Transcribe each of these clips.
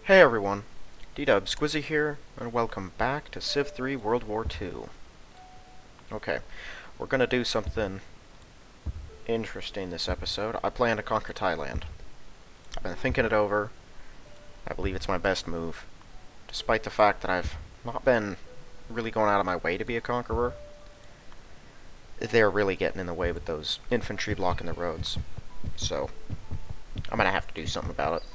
Hey everyone, DW Squizzy here, and welcome back to Civ 3 World War II. Okay, we're gonna do something interesting this episode. I plan to conquer Thailand. I've been thinking it over. I believe it's my best move. Despite the fact that I've not been really going out of my way to be a conqueror, they're really getting in the way with those infantry blocking the roads. So, I'm gonna have to do something about it.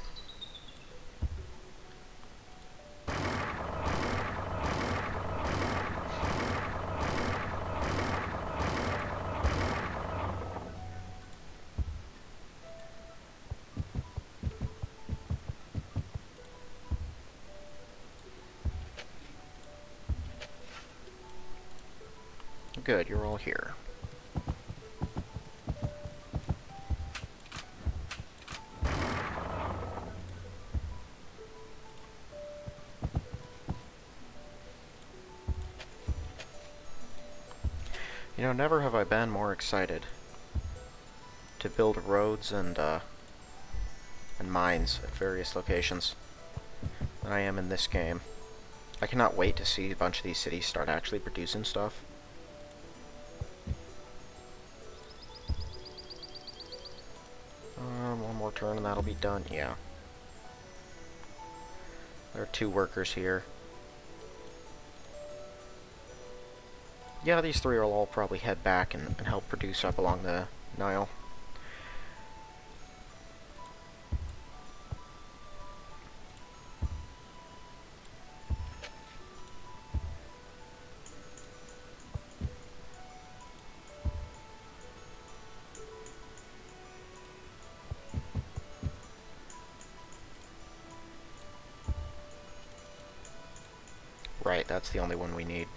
Good, you're all here. You know, never have I been more excited to build roads and mines at various locations than I am in this game. I cannot wait to see a bunch of these cities start actually producing stuff. One more turn and that'll be done, yeah. There are 2 workers here. Yeah, these 3 will all probably head back and help produce up along the Nile. Right, that's the only one we need.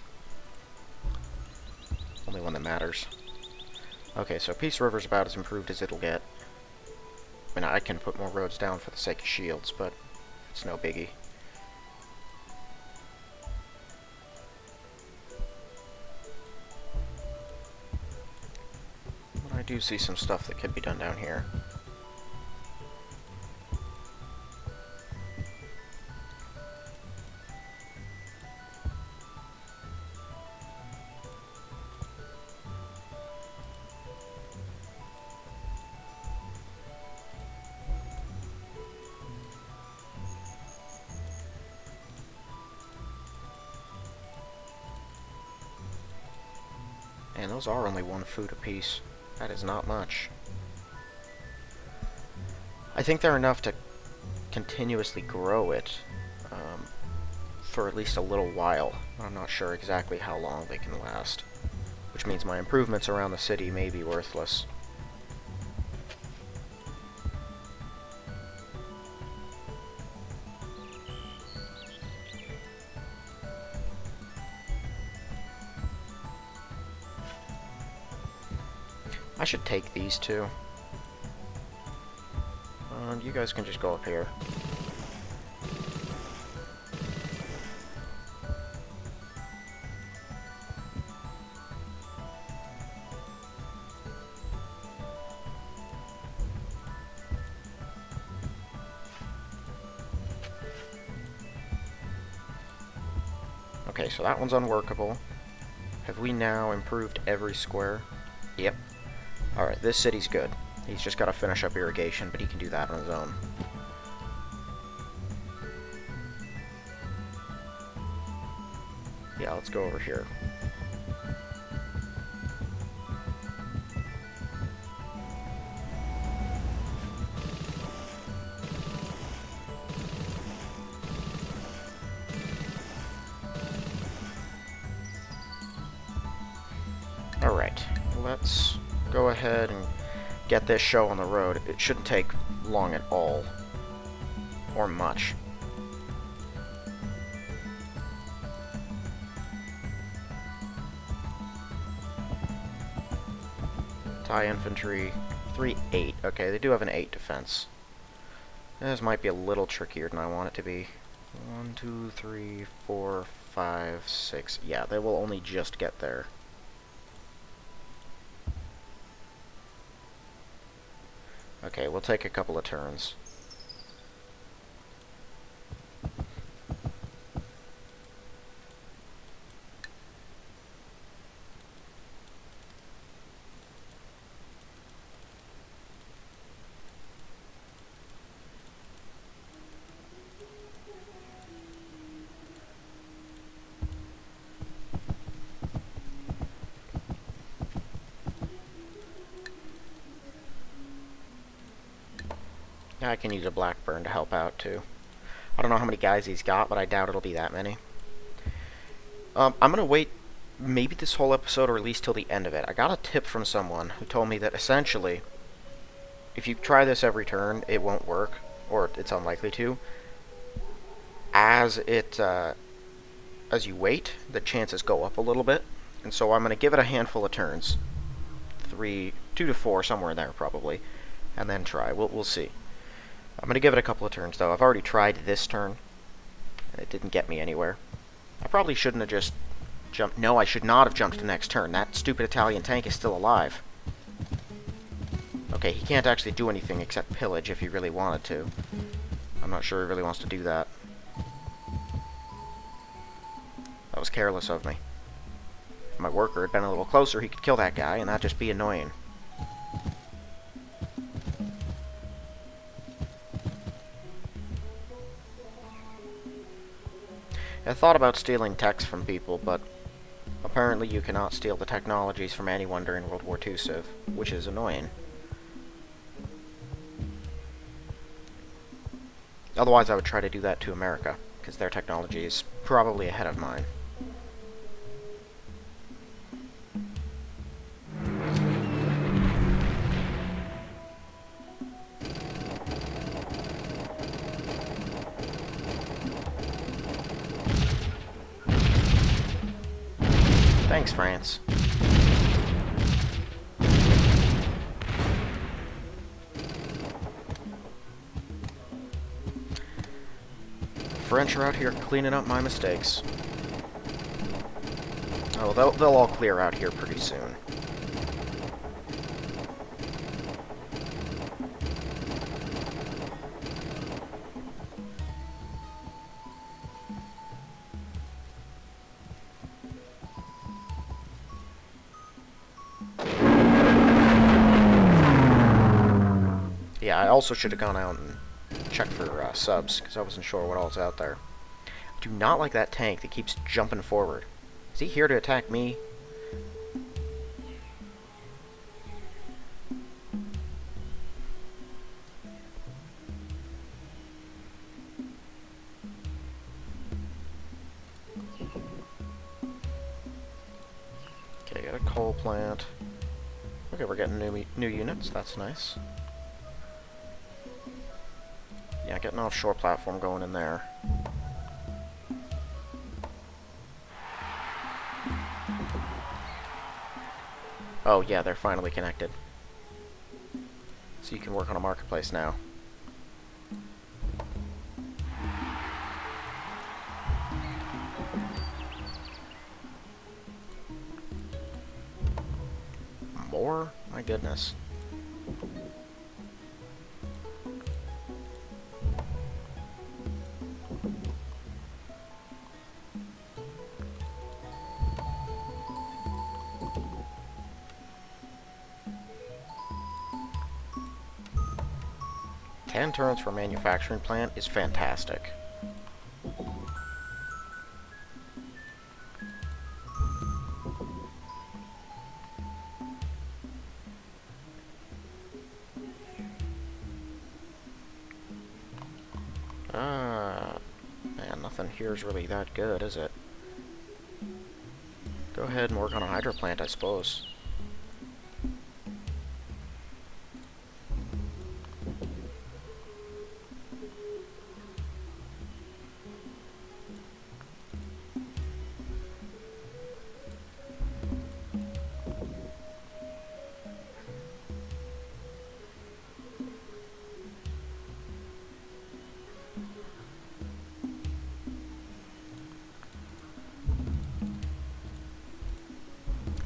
Only one that matters. Okay, so Peace River's about as improved as it'll get. I mean, I can put more roads down for the sake of shields, but it's no biggie. But I do see some stuff that could be done down here. And those are only 1 food apiece. That is not much. I think they're enough to continuously grow it for at least a little while. I'm not sure exactly how long they can last, which means my improvements around the city may be worthless. I should take these 2. You guys can just go up here. Okay, so that one's unworkable. Have we now improved every square? Yep. Alright, this city's good. He's just got to finish up irrigation, but he can do that on his own. Yeah, let's go over here. Alright, let's go ahead and get this show on the road. It shouldn't take long at all. Or much. Thai infantry, 3-8. Okay, they do have an 8 defense. This might be a little trickier than I want it to be. 1, 2, 3, 4, 5, 6. Yeah, they will only just get there. Okay, we'll take a couple of turns. I can use a Blackburn to help out, too. I don't know how many guys he's got, but I doubt it'll be that many. I'm going to wait maybe this whole episode or at least till the end of it. I got a tip from someone who told me that essentially, if you try this every turn, it won't work, or it's unlikely to. As you wait, the chances go up a little bit, and so I'm going to give it a handful of turns. 2 to 4, somewhere in there probably, and then try. We'll see. I'm going to give it a couple of turns, though. I've already tried this turn, and it didn't get me anywhere. I probably shouldn't have just jumped. No, I should not have jumped to next turn. That stupid Italian tank is still alive. Okay, he can't actually do anything except pillage if he really wanted to. I'm not sure he really wants to do that. That was careless of me. If my worker had been a little closer, he could kill that guy, and that'd just be annoying. I thought about stealing techs from people, but apparently you cannot steal the technologies from anyone during World War II Civ, which is annoying. Otherwise, I would try to do that to America, because their technology is probably ahead of mine. Thanks, France. French are out here cleaning up my mistakes. Oh, they'll all clear out here pretty soon. Yeah, I also should have gone out and checked for subs, because I wasn't sure what all's out there. I do not like that tank that keeps jumping forward. Is he here to attack me? Okay, got a coal plant. Okay, we're getting new units, that's nice. Yeah, get an offshore platform going in there. Oh yeah, they're finally connected. So you can work on a marketplace now. More? My goodness. Ten turns for a manufacturing plant is fantastic. Man, nothing here is really that good, is it? Go ahead and work on a hydro plant, I suppose.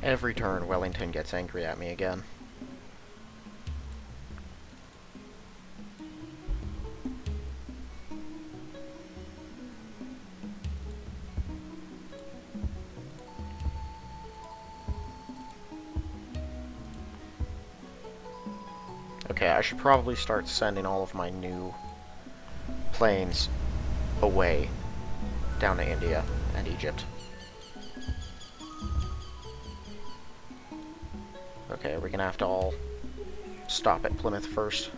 Every turn, Wellington gets angry at me again. Okay, I should probably start sending all of my new planes away down to India and Egypt. Okay, we're gonna have to all stop at Plymouth first.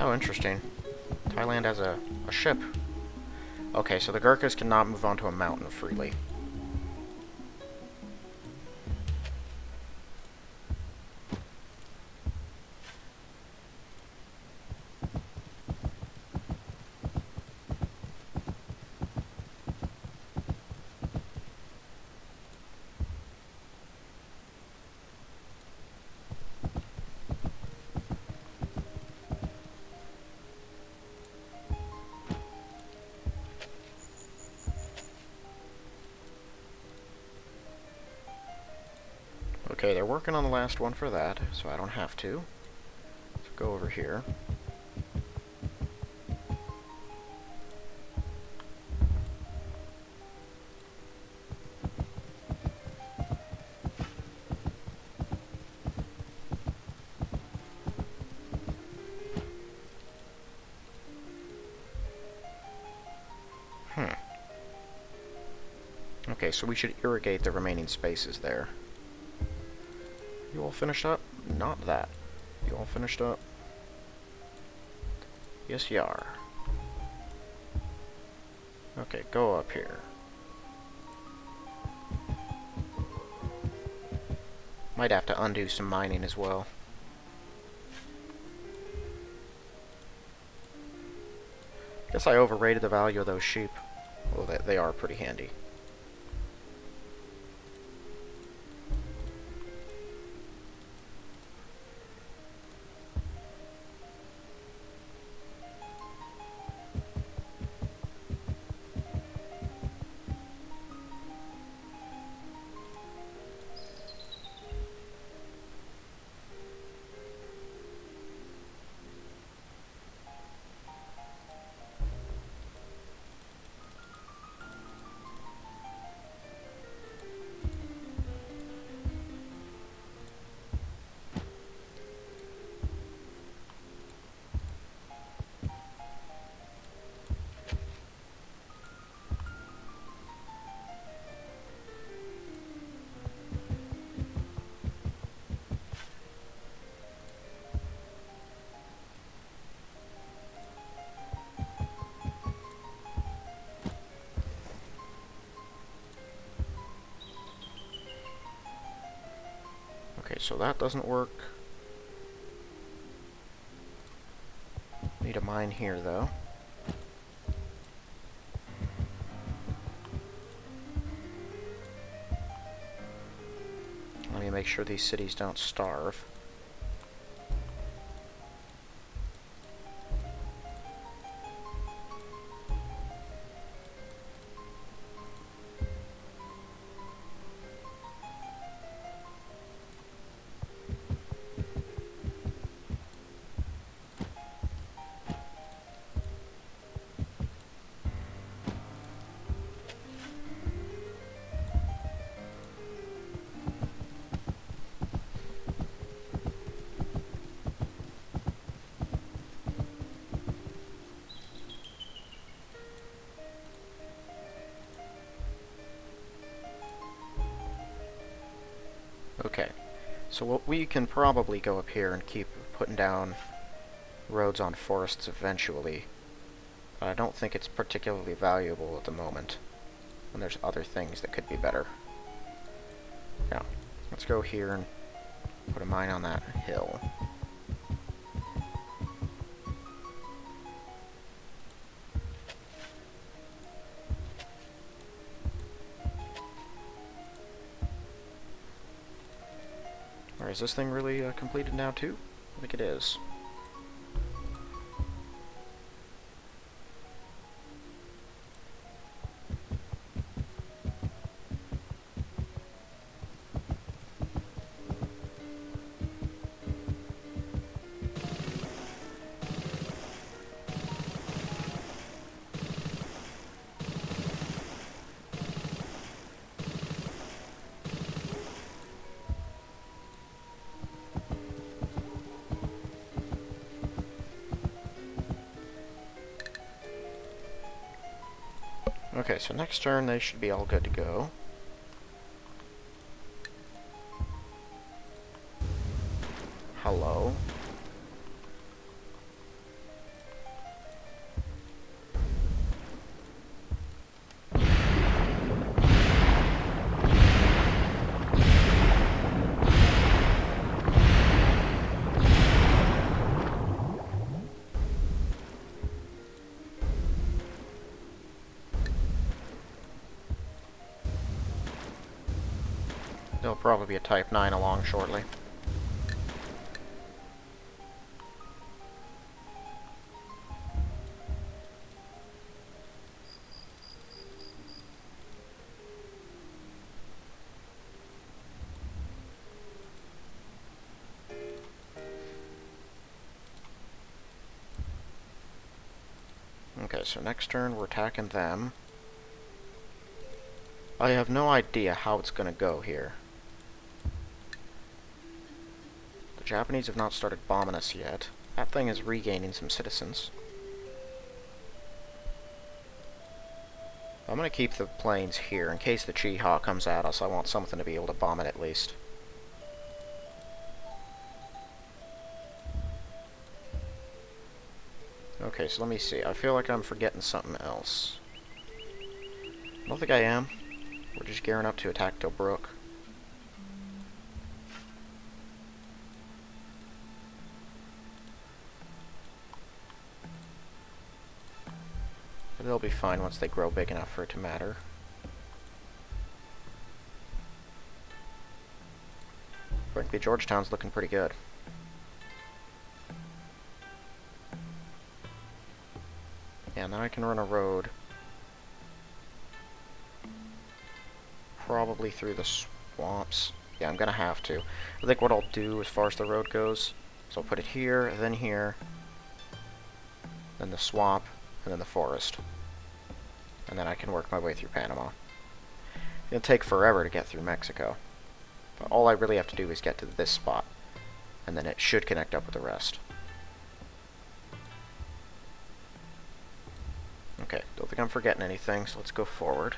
Oh, interesting. Thailand has a ship. Okay, so the Gurkhas cannot move onto a mountain freely. Okay, they're working on the last one for that, so I don't have to. Let's go over here. Okay, so we should irrigate the remaining spaces there. You all finished up? Not that. You all finished up? Yes, you are. Okay, go up here. Might have to undo some mining as well. Guess I overrated the value of those sheep. Well, they are pretty handy. Okay, so that doesn't work. Need a mine here, though. Let me make sure these cities don't starve. Okay, so we can probably go up here and keep putting down roads on forests eventually. But I don't think it's particularly valuable at the moment. And there's other things that could be better. Now, let's go here and put a mine on that hill. Or is this thing really completed now too? I think it is. Okay, so next turn they should be all good to go. Hello. probably be a Type 9 along shortly. Okay, so next turn we're attacking them. I have no idea how it's gonna go here. The Japanese have not started bombing us yet. That thing is regaining some citizens. I'm gonna keep the planes here in case the Chiha comes at us. I want something to be able to bomb it at least. Okay, so let me see. I feel like I'm forgetting something else. I don't think I am. We're just gearing up to attack Tobruk. But they'll be fine once they grow big enough for it to matter. Frankly, Georgetown's looking pretty good. Yeah, now I can run a road. Probably through the swamps. Yeah, I'm gonna have to. I think what I'll do as far as the road goes is I'll put it here, then the swamp, and then the forest. And then I can work my way through Panama. It'll take forever to get through Mexico. But all I really have to do is get to this spot. And then it should connect up with the rest. Okay, don't think I'm forgetting anything, so let's go forward.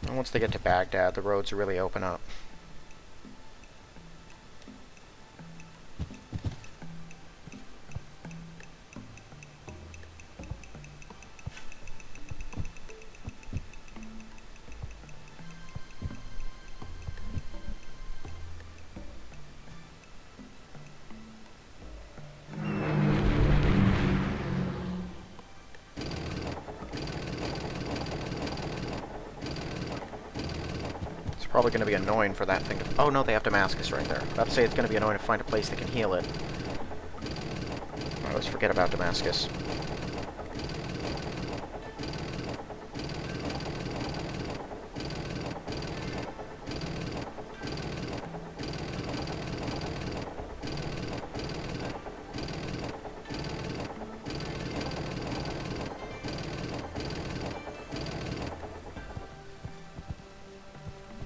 And once they get to Baghdad, the roads really open up. Probably going to be annoying for that thing to... Oh no, they have Damascus right there. I have to say it's going to be annoying to find a place that can heal it. I always forget about Damascus.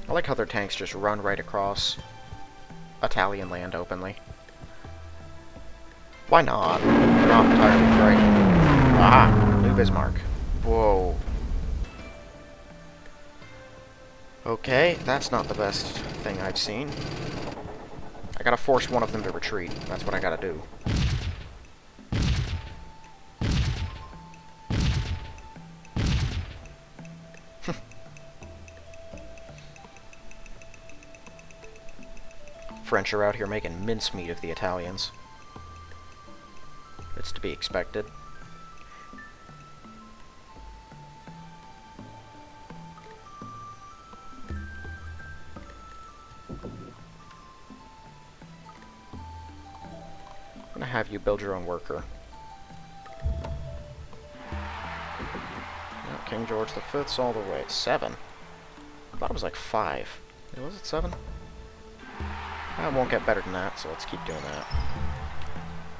I like how their tanks just run right across Italian land openly. Why not? They're not entirely frightened. Ah! New Bismarck. Whoa. Okay, that's not the best thing I've seen. I gotta force one of them to retreat. That's what I gotta do. French are out here making mincemeat of the Italians. It's to be expected. I'm gonna have you build your own worker. No, King George V's all the way. 7. I thought it was like 5. Was it 7? I won't get better than that, so let's keep doing that.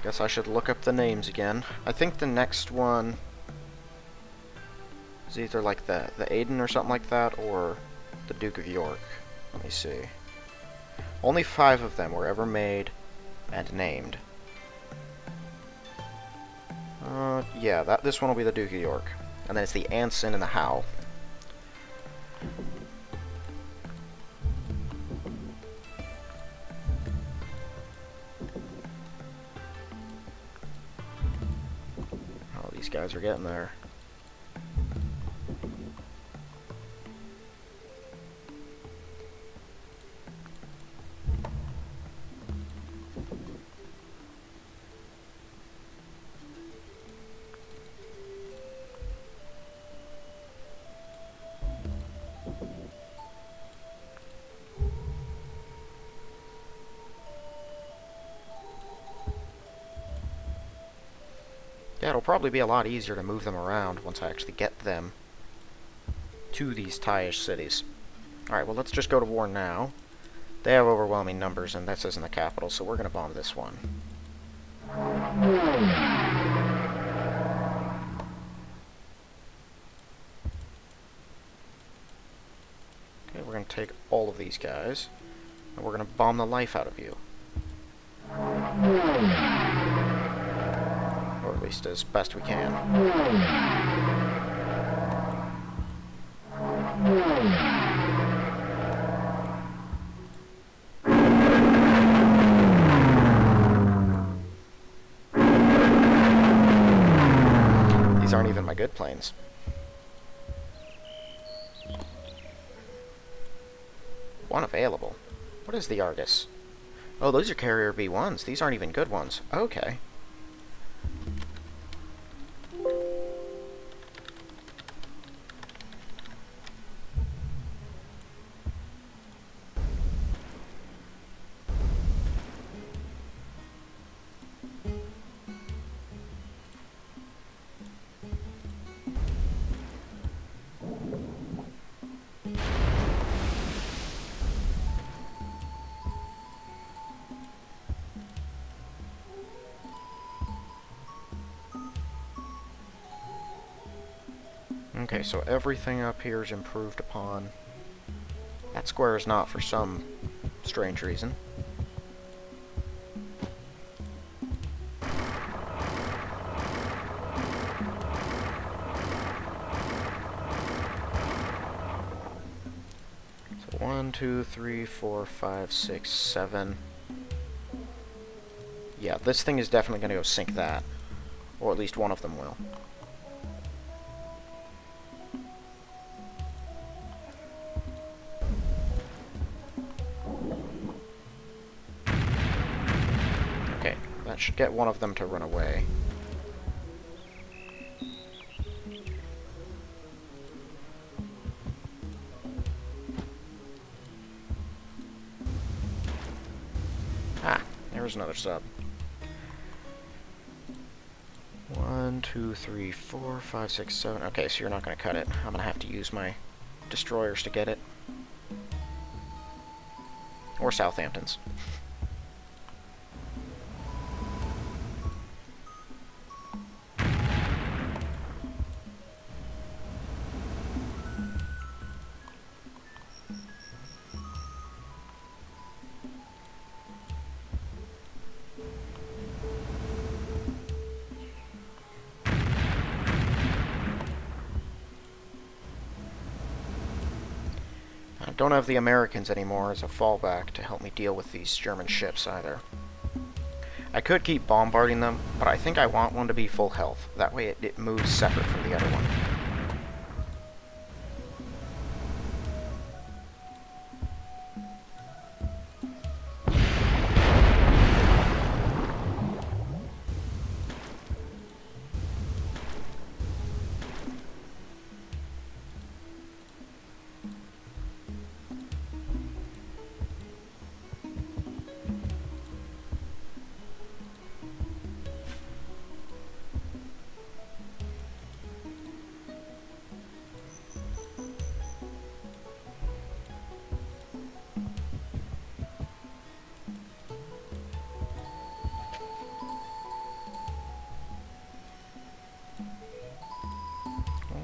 Guess I should look up the names again. I think the next one is either like the Aiden or something like that, or the Duke of York. Let me see. Only 5 of them were ever made and named. Yeah, this one will be the Duke of York. And then it's the Anson and the Howe. Oh, these guys are getting there. Yeah, it'll probably be a lot easier to move them around once I actually get them to these Thai-ish cities. Alright, well, let's just go to war now. They have overwhelming numbers, and this isn't the capital, so we're going to bomb this one. Okay, we're going to take all of these guys, and we're going to bomb the life out of you. Or at least as best we can. These aren't even my good planes. One available. What is the Argus? Oh, those are carrier B1s. These aren't even good ones. Okay. Okay, so everything up here is improved upon. That square is not for some strange reason. So 1, 2, 3, 4, 5, 6, 7. Yeah, this thing is definitely going to go sink that. Or at least one of them will. That should get one of them to run away. Ah, there's another sub. 1, 2, 3, 4, 5, 6, 7. Okay, so you're not going to cut it. I'm going to have to use my destroyers to get it. Or Southamptons. I don't have the Americans anymore as a fallback to help me deal with these German ships either. I could keep bombarding them, but I think I want one to be full health. That way it moves separate from the other one.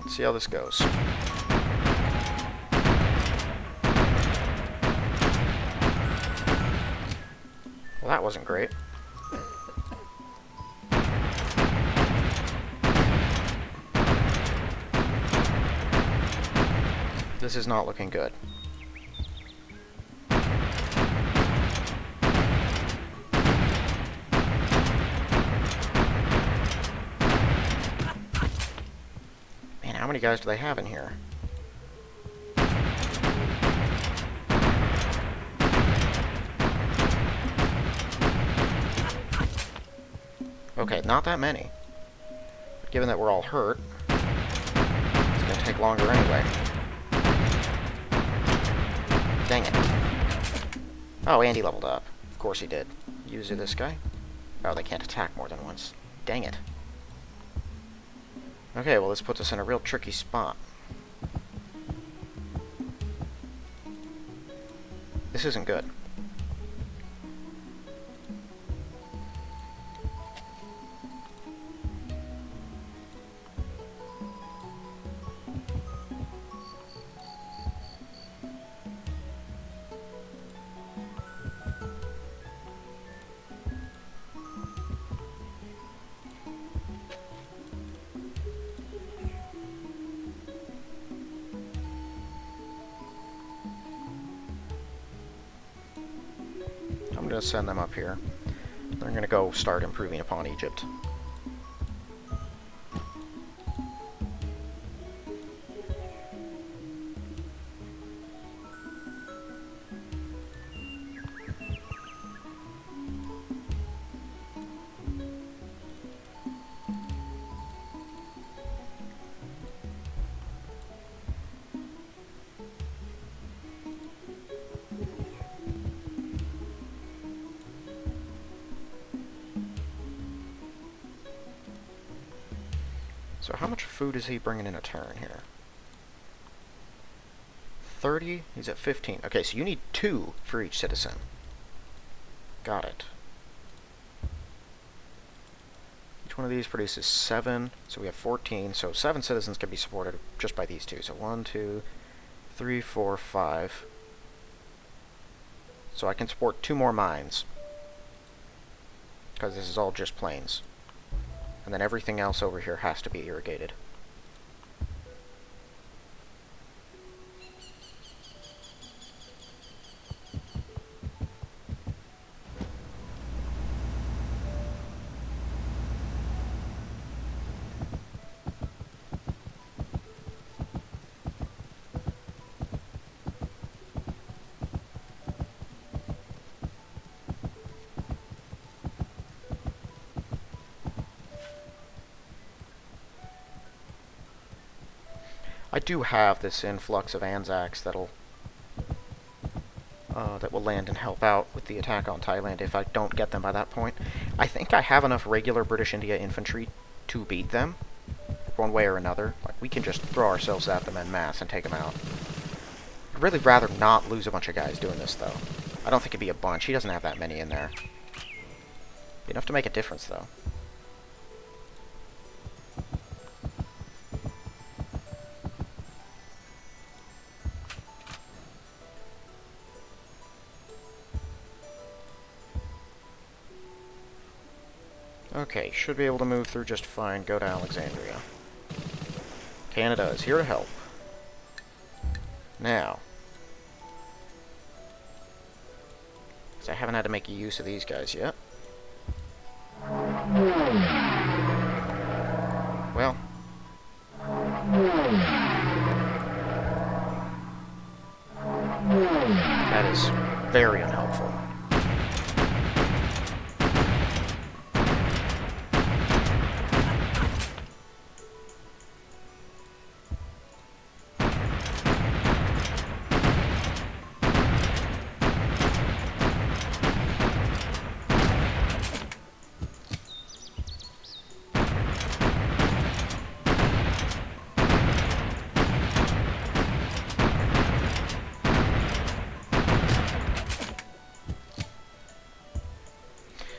Let's see how this goes. Well, that wasn't great. This is not looking good. Man, how many guys do they have in here? Okay, not that many. But given that we're all hurt, it's gonna take longer anyway. Dang it. Oh, Andy leveled up. Of course he did. User this guy. Oh, they can't attack more than once. Dang it. Okay, well this puts us in a real tricky spot. This isn't good. I'm going to send them up here. They're going to go start improving upon Egypt. So how much food is he bringing in a turn here? 30? He's at 15. Okay, so you need 2 for each citizen. Got it. Each one of these produces 7, so we have 14. So 7 citizens can be supported just by these 2. So 1, 2, 3, 4, 5. So I can support 2 more mines, because this is all just plains. And then everything else over here has to be irrigated. I do have this influx of Anzacs that will land and help out with the attack on Thailand if I don't get them by that point. I think I have enough regular British India infantry to beat them, one way or another. Like, we can just throw ourselves at them en masse and take them out. I'd really rather not lose a bunch of guys doing this, though. I don't think it'd be a bunch. He doesn't have that many in there. Be enough to make a difference, though. Okay, should be able to move through just fine. Go to Alexandria. Canada is here to help. Now, because I haven't had to make use of these guys yet. Well, that is very unhelpful.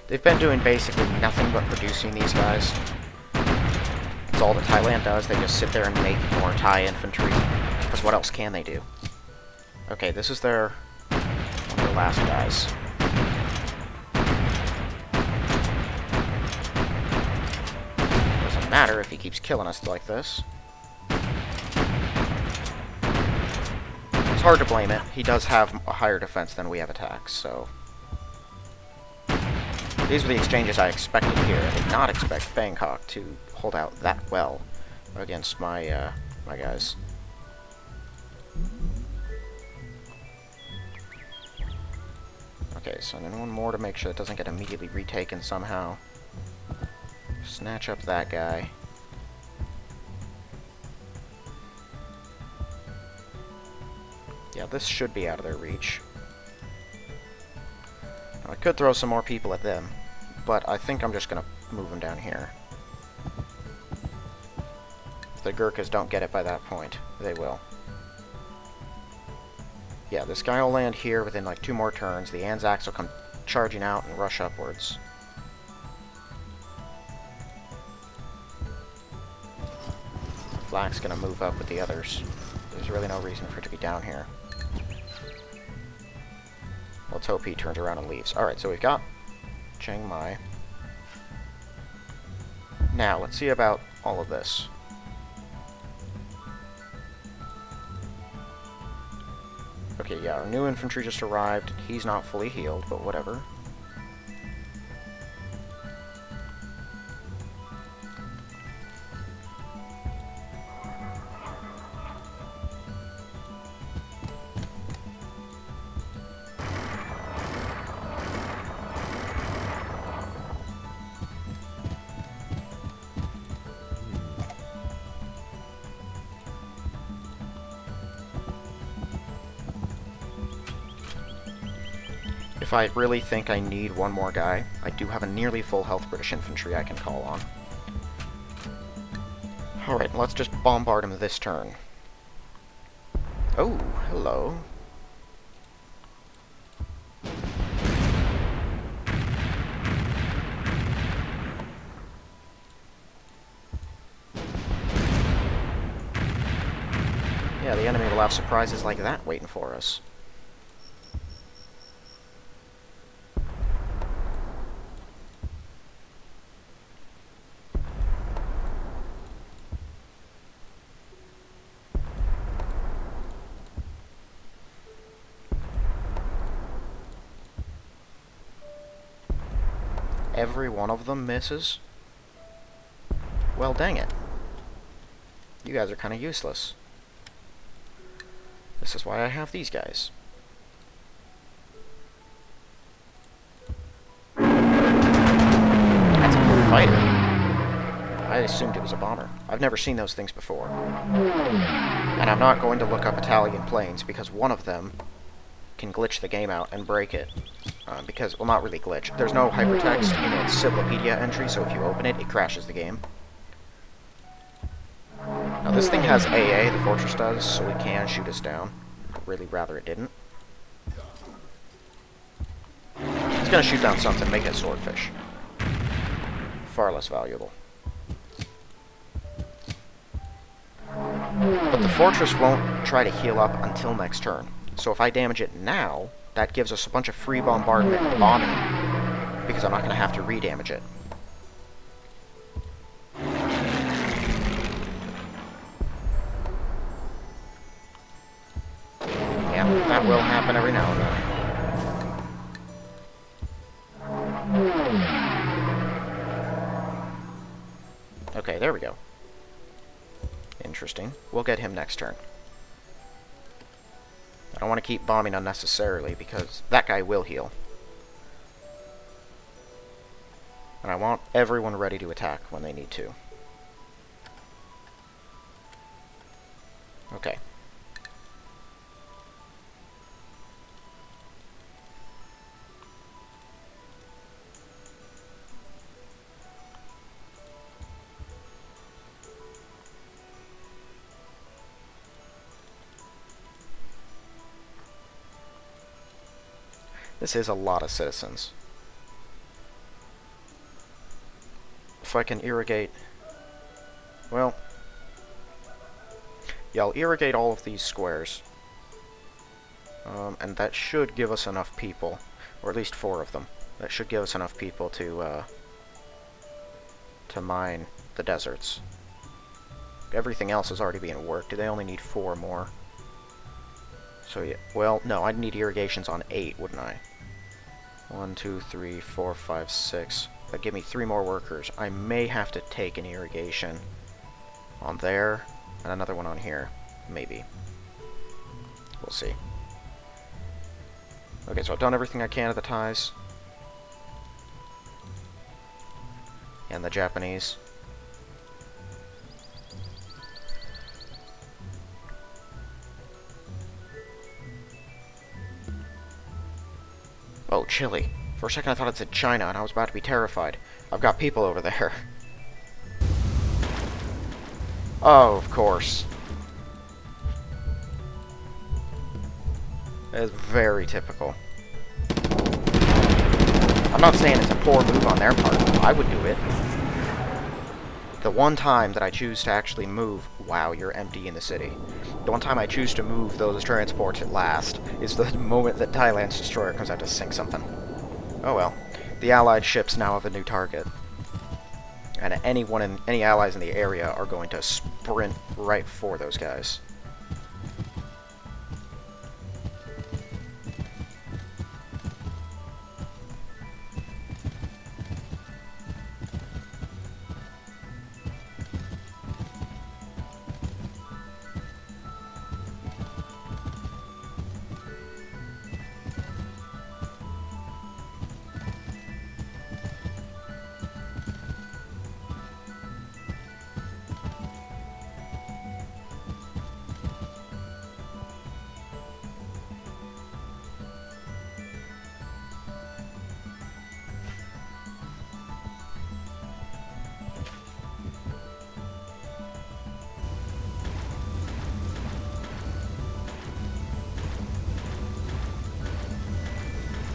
They've been doing basically nothing but producing these guys. That's all that Thailand does. They just sit there and make more Thai infantry. Because what else can they do? Okay, this is their last guys. Doesn't matter if he keeps killing us like this. It's hard to blame it. He does have a higher defense than we have attacks, so... These were the exchanges I expected here. I did not expect Bangkok to hold out that well against my, my guys. Okay, so then one more to make sure it doesn't get immediately retaken somehow. Snatch up that guy. Yeah, this should be out of their reach. Now, I could throw some more people at them, but I think I'm just gonna move them down here. If the Gurkhas don't get it by that point, they will. Yeah, this guy will land here within like 2 more turns. The Anzacs will come charging out and rush upwards. Flak's gonna move up with the others. There's really no reason for it to be down here. Let's hope he turns around and leaves. Alright, so we've got Chiang Mai. Now, let's see about all of this. Okay, yeah, our new infantry just arrived. He's not fully healed, but whatever. If I really think I need one more guy, I do have a nearly full health British infantry I can call on. Alright, let's just bombard him this turn. Oh, hello. Yeah, the enemy will have surprises like that waiting for us. Every one of them misses? Well, dang it. You guys are kind of useless. This is why I have these guys. That's a fighter. I assumed it was a bomber. I've never seen those things before. And I'm not going to look up Italian planes because one of them can glitch the game out and break it. Because, well, not really glitch. There's no hypertext in its Civilopedia entry, so if you open it, it crashes the game. Now, this thing has AA, the fortress does, so it can shoot us down. I'd really rather it didn't. It's gonna shoot down something, make it a swordfish. Far less valuable. But the fortress won't try to heal up until next turn. So if I damage it now, that gives us a bunch of free bombardment and bombing, because I'm not going to have to re-damage it. Yeah, that will happen every now and then. Okay, there we go. Interesting. We'll get him next turn. I don't want to keep bombing unnecessarily, because that guy will heal. And I want everyone ready to attack when they need to. Okay. This is a lot of citizens. If I can irrigate... Well... Yeah, I'll irrigate all of these squares. And that should give us enough people. Or at least 4 of them. That should give us enough people to mine the deserts. Everything else is already being worked. They only need 4 more. So yeah, well, no, I'd need irrigations on 8, wouldn't I? 1, 2, 3, 4, 5, 6. That'd give me 3 more workers. I may have to take an irrigation on there, and another one on here. Maybe. We'll see. Okay, so I've done everything I can at the Thais. And the Japanese. Oh, Chile. For a second I thought it said China, and I was about to be terrified. I've got people over there. Oh, of course. That is very typical. I'm not saying it's a poor move on their part. I would do it. The one time that I choose to actually move... Wow, you're empty in the city. The one time I choose to move those transports at last is the moment that Thailand's destroyer comes out to sink something. Oh well. The Allied ships now have a new target. And any allies in the area are going to sprint right for those guys.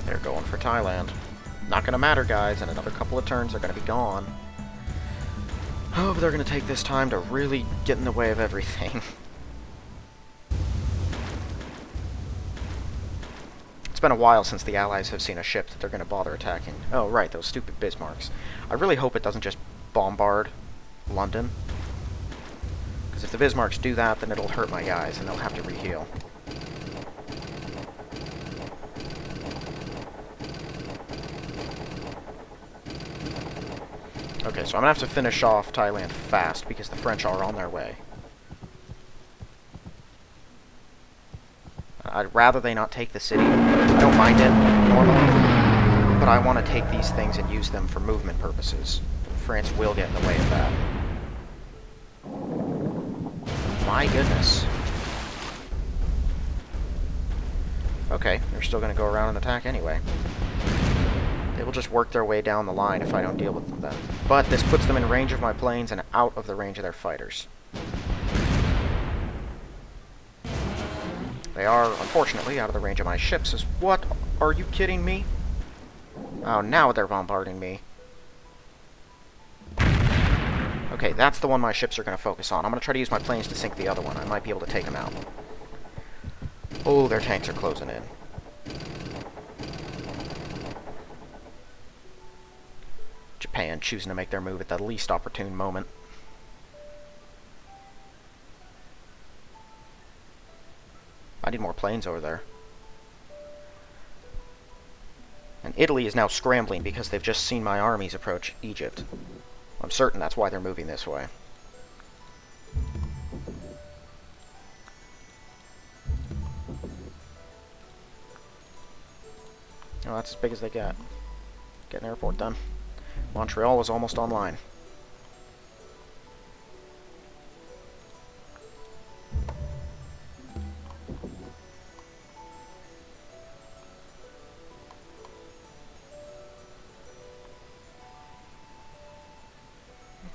They're going for Thailand. Not gonna matter, guys. In another couple of turns, they're gonna be gone. Oh, but they're gonna take this time to really get in the way of everything. It's been a while since the Allies have seen a ship that they're gonna bother attacking. Oh, right, those stupid Bismarcks. I really hope it doesn't just bombard London. Because if the Bismarcks do that, then it'll hurt my guys, and they'll have to reheal. Okay, so I'm gonna have to finish off Thailand fast, because the French are on their way. I'd rather they not take the city. I don't mind it, normally, but I want to take these things and use them for movement purposes. France will get in the way of that. My goodness. Okay, they're still going to go around and attack anyway. They will just work their way down the line if I don't deal with them. But this puts them in range of my planes and out of the range of their fighters. They are, unfortunately, out of the range of my ships. What? Are you kidding me? Oh, now they're bombarding me. Okay, that's the one my ships are going to focus on. I'm going to try to use my planes to sink the other one. I might be able to take them out. Oh, their tanks are closing in. Japan choosing to make their move at the least opportune moment. I need more planes over there. And Italy is now scrambling because they've just seen my armies approach Egypt. I'm certain that's why they're moving this way. Oh, that's as big as they got. Get an airport done. Montreal was almost online.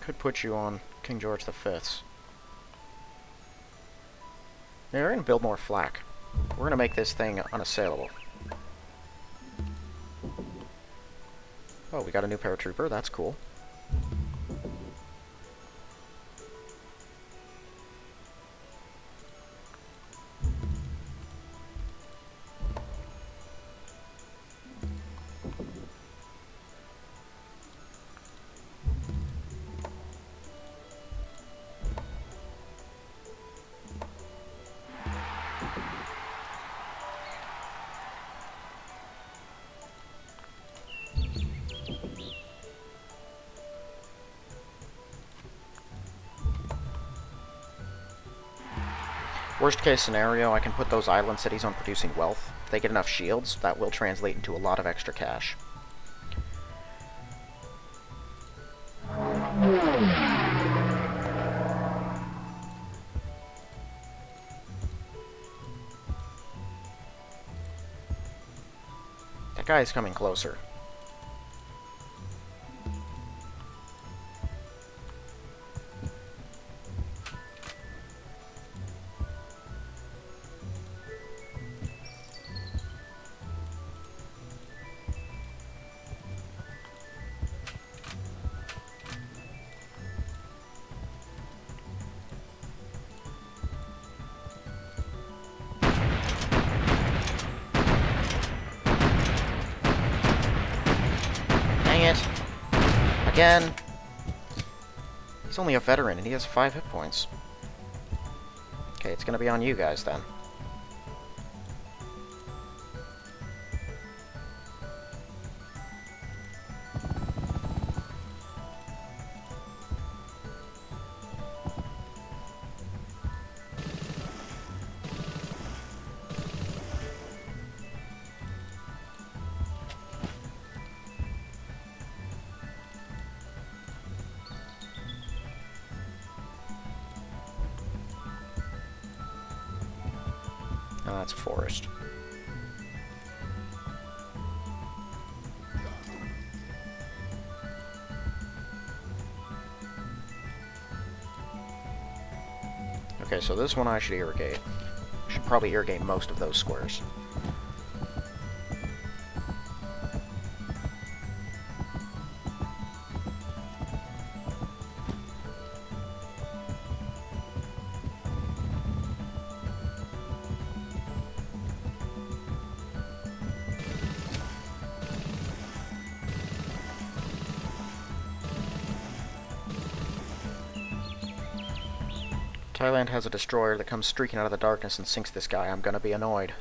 Could put you on King George V's. They're going to build more flak. We're going to make this thing unassailable. Oh, we got a new paratrooper. That's cool. Worst case scenario, I can put those island cities on producing wealth. If they get enough shields, that will translate into a lot of extra cash. That guy is coming closer. Dang it. Again. He's only a veteran and he has 5 hit points. Okay, it's gonna be on you guys then. Oh, that's a forest. Okay, so this one I should irrigate. I should probably irrigate most of those squares. Thailand has a destroyer that comes streaking out of the darkness and sinks this guy. I'm gonna be annoyed.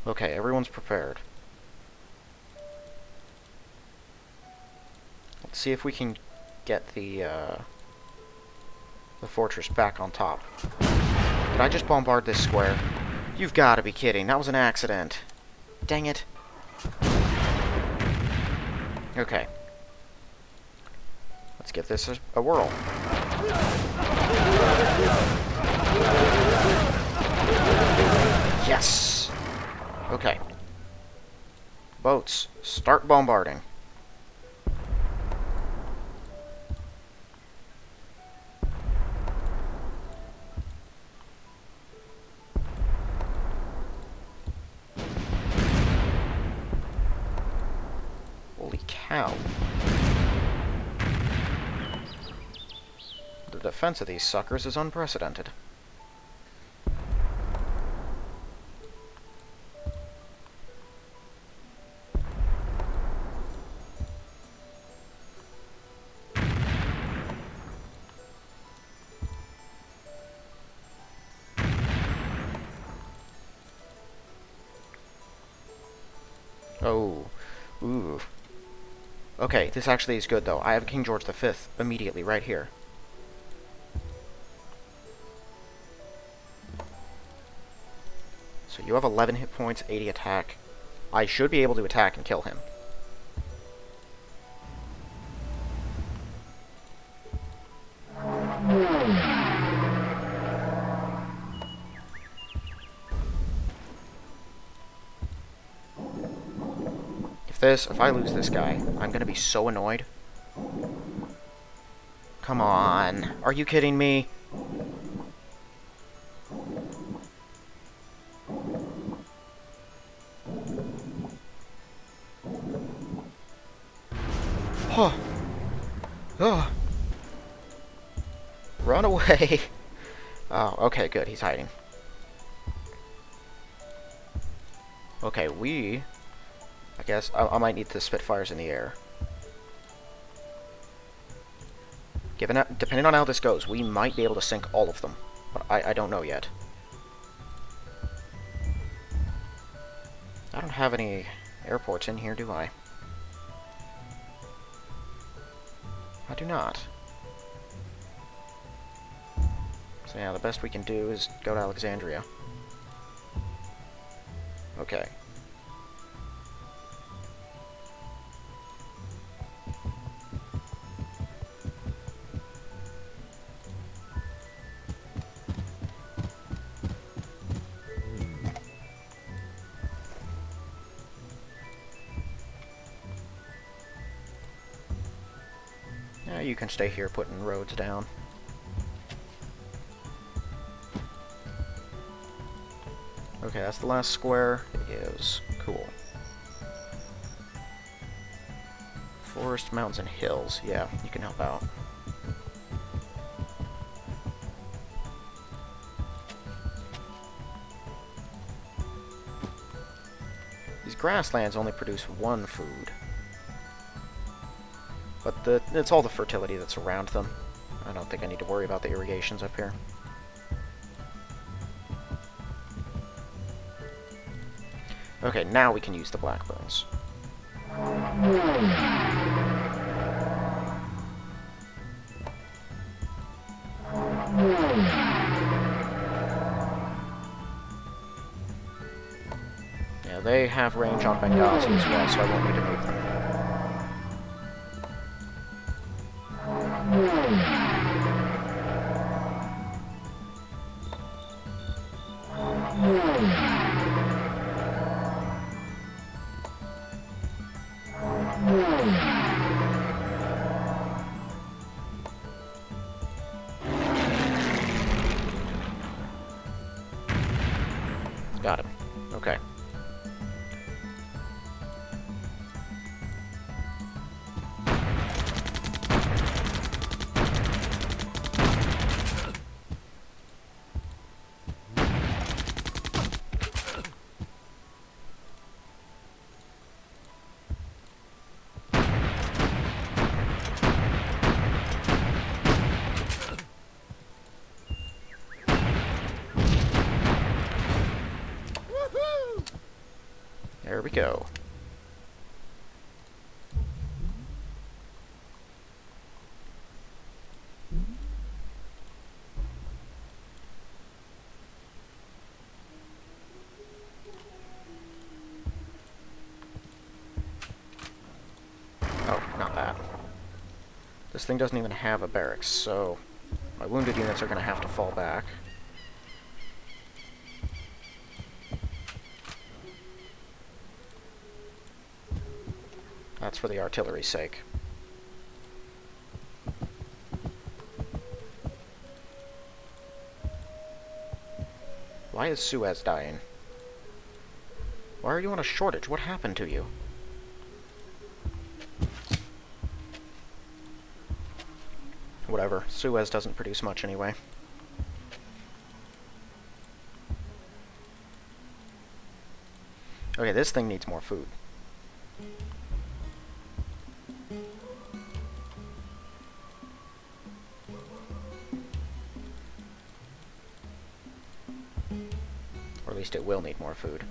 Okay, everyone's prepared. Let's see if we can get the fortress back on top. Did I just bombard this square? You've got to be kidding. That was an accident. Dang it. Okay. Let's give this a whirl. Yes! Okay. Boats, start bombarding. Holy cow. The defense of these suckers is unprecedented. Oh. Ooh. Okay, this actually is good, though. I have King George V immediately right here. So you have 11 hit points, 80 attack. I should be able to attack and kill him. If I lose this guy, I'm gonna be so annoyed. Come on. Are you kidding me? Huh. Ugh. Run away. Oh, okay, good. He's hiding. Okay, I guess I might need the Spitfires in the air. Depending on how this goes, we might be able to sink all of them. But I don't know yet. I don't have any airports in here, do I? I do not. So yeah, the best we can do is go to Alexandria. Okay. Yeah, you can stay here putting roads down. Okay, that's the last square. It is. Cool. Forest, mountains, and hills. Yeah, you can help out. These grasslands only produce one food. But it's all the fertility that's around them. I don't think I need to worry about the irrigations up here. Okay, now we can use the blackbones. Yeah, they have range on Benghazi as well, so I won't need to move them. Got him. Okay. There we go. Oh, not that. This thing doesn't even have a barracks, so my wounded units are going to have to fall back. That's for the artillery's sake. Why is Suez dying? Why are you on a shortage? What happened to you? Whatever. Suez doesn't produce much anyway. Okay, this thing needs more food. Or at least it will need more food.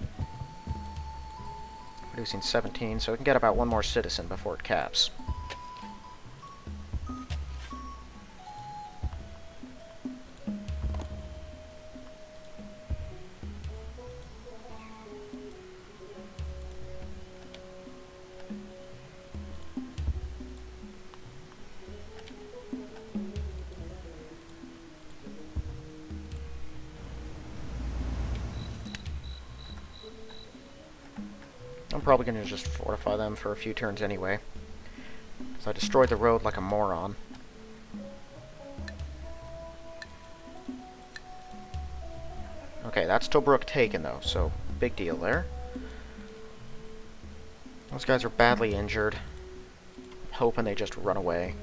Producing 17, so it can get about one more citizen before it caps. I'm probably going to just fortify them for a few turns anyway. So I destroyed the road like a moron. Okay, that's Tobruk taken though, so big deal there. Those guys are badly injured. Hoping they just run away.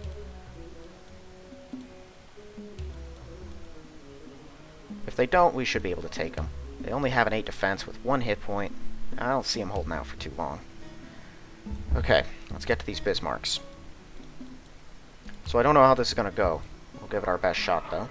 If they don't, we should be able to take them. They only have an 8 defense with 1 hit point. I don't see them holding out for too long. Okay, let's get to these Bismarcks. So I don't know how this is going to go. We'll give it our best shot, though.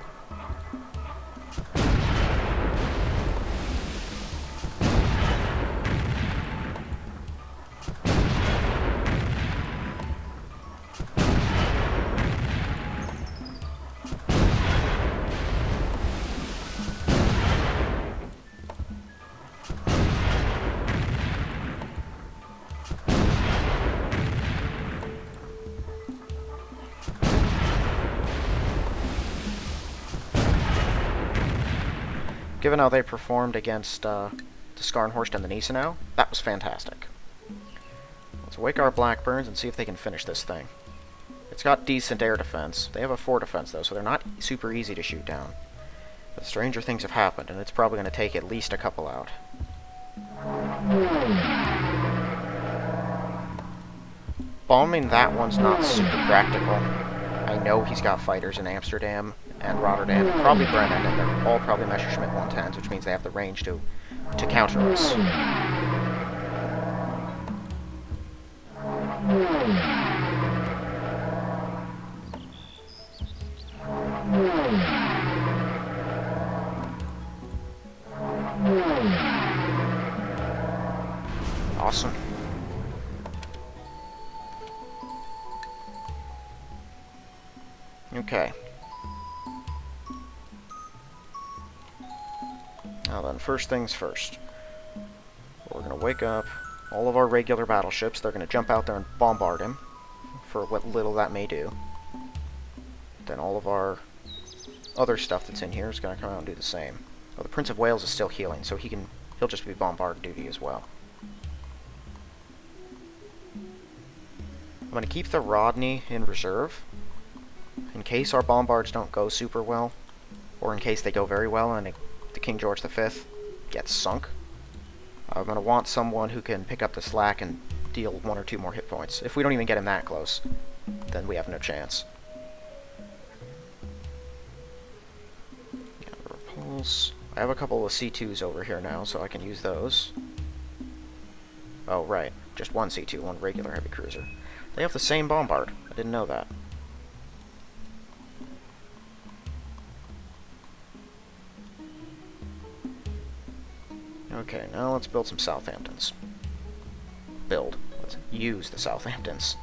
Given how they performed against the Skarnhorst and the Gneisenau, that was fantastic. Let's wake our Blackburns and see if they can finish this thing. It's got decent air defense. They have a 4 defense, though, so they're not super easy to shoot down. But stranger things have happened, and it's probably going to take at least a couple out. Bombing that one's not super practical. I know he's got fighters in Amsterdam and Rotterdam, and probably Brennan, and they're all probably Messerschmitt 110s, which means they have the range to counter us. Awesome. Okay. Now then, first things first. We're going to wake up all of our regular battleships. They're going to jump out there and bombard him, for what little that may do. Then all of our other stuff that's in here is going to come out and do the same. Oh, the Prince of Wales is still healing, so he'll just be bombard duty as well. I'm going to keep the Rodney in reserve, in case our bombards don't go super well, or in case they go very well and the King George V gets sunk. I'm going to want someone who can pick up the slack and deal 1 or 2 more hit points. If we don't even get him that close, then we have no chance. Yeah, repulse. I have a couple of C2s over here now, so I can use those. Oh, right. Just one C2, one regular heavy cruiser. They have the same bombard. I didn't know that. Okay, now let's build some Southamptons. Let's use the Southamptons.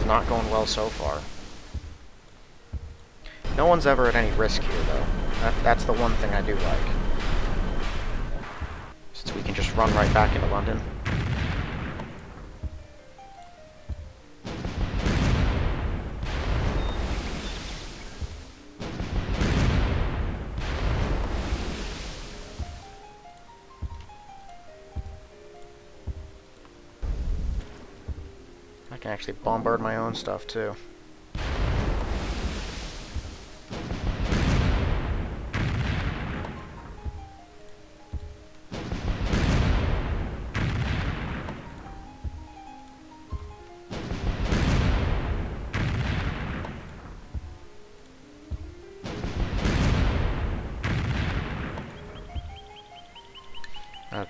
Not going well so far. No one's ever at any risk here, though. That's the one thing I do like. Since we can just run right back into London. I can actually bombard my own stuff, too.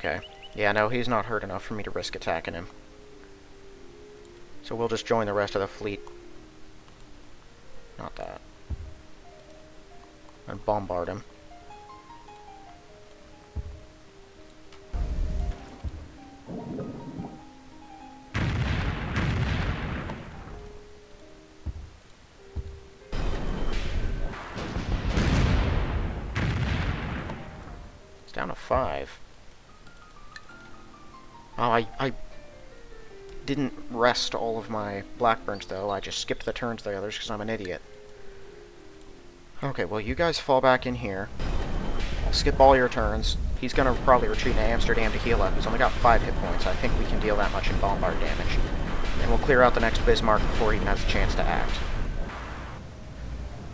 Okay. Yeah, no, he's not hurt enough for me to risk attacking him. So we'll just join the rest of the fleet. Not that. And bombard him. It's down to 5. Oh, I didn't rest all of my Blackburns, though. I just skipped the turns the others because I'm an idiot. Okay, well, you guys fall back in here. I'll skip all your turns. He's going to probably retreat to Amsterdam to heal up. He's only got 5 hit points. I think we can deal that much in bombard damage. And we'll clear out the next Bismarck before he even has a chance to act.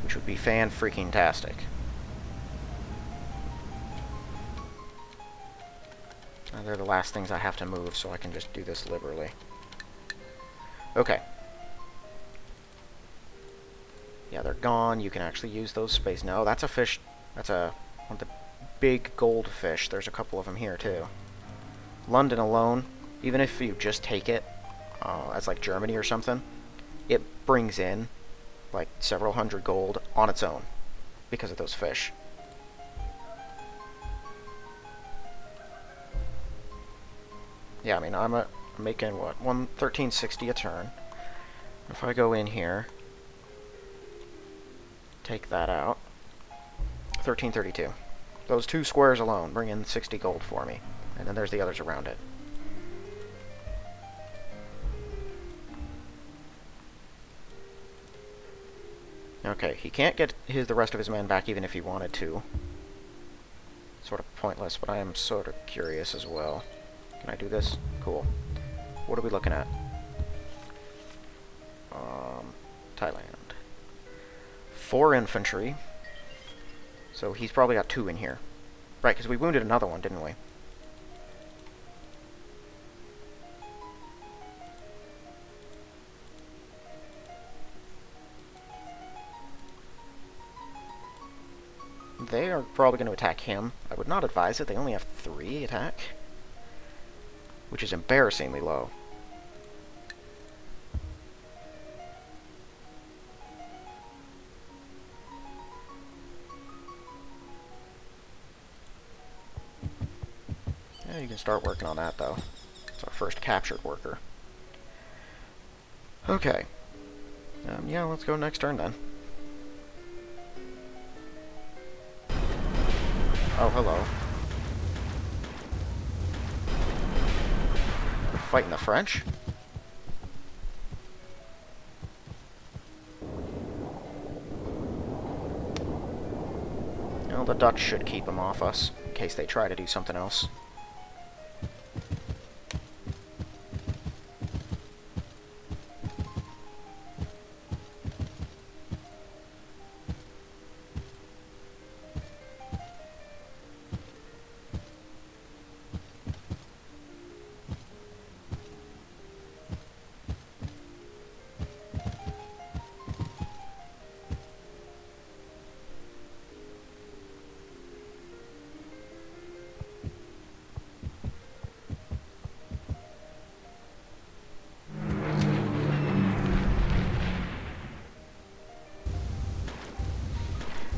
Which would be fan-freaking-tastic. They're the last things I have to move, so I can just do this liberally. Okay. Yeah, they're gone. You can actually use those space. No, that's a fish. That's one of the big gold fish. There's a couple of them here, too. London alone, even if you just take it as like Germany or something, it brings in like several hundred gold on its own because of those fish. Yeah, I mean, I'm making, what, 1360 a turn. If I go in here, take that out, 1332. Those 2 squares alone bring in 60 gold for me. And then there's the others around it. Okay, he can't get the rest of his men back even if he wanted to. Sort of pointless, but I am sort of curious as well. Can I do this? Cool. What are we looking at? Thailand. 4 infantry. So he's probably got 2 in here. Right, because we wounded another one, didn't we? They are probably going to attack him. I would not advise it. They only have 3 attack. Which is embarrassingly low. Yeah, you can start working on that, though. It's our first captured worker. Okay. Yeah, let's go next turn, then. Oh, hello. We're fighting the French? Well, the Dutch should keep them off us, in case they try to do something else.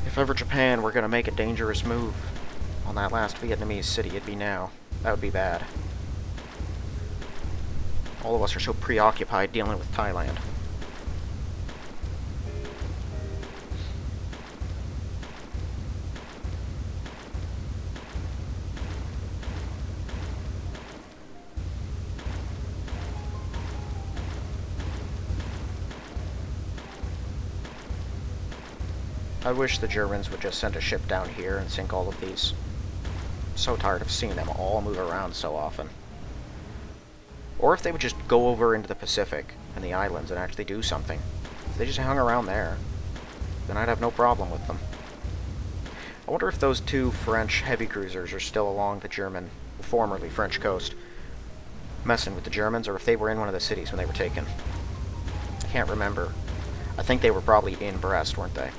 If ever Japan were going to make a dangerous move on that last Vietnamese city, it'd be now. That would be bad. All of us are so preoccupied dealing with Thailand. I wish the Germans would just send a ship down here and sink all of these. I'm so tired of seeing them all move around so often. Or if they would just go over into the Pacific and the islands and actually do something. If they just hung around there, then I'd have no problem with them. I wonder if those 2 French heavy cruisers are still along the German, formerly French coast, messing with the Germans, or if they were in one of the cities when they were taken. I can't remember. I think they were probably in Brest, weren't they?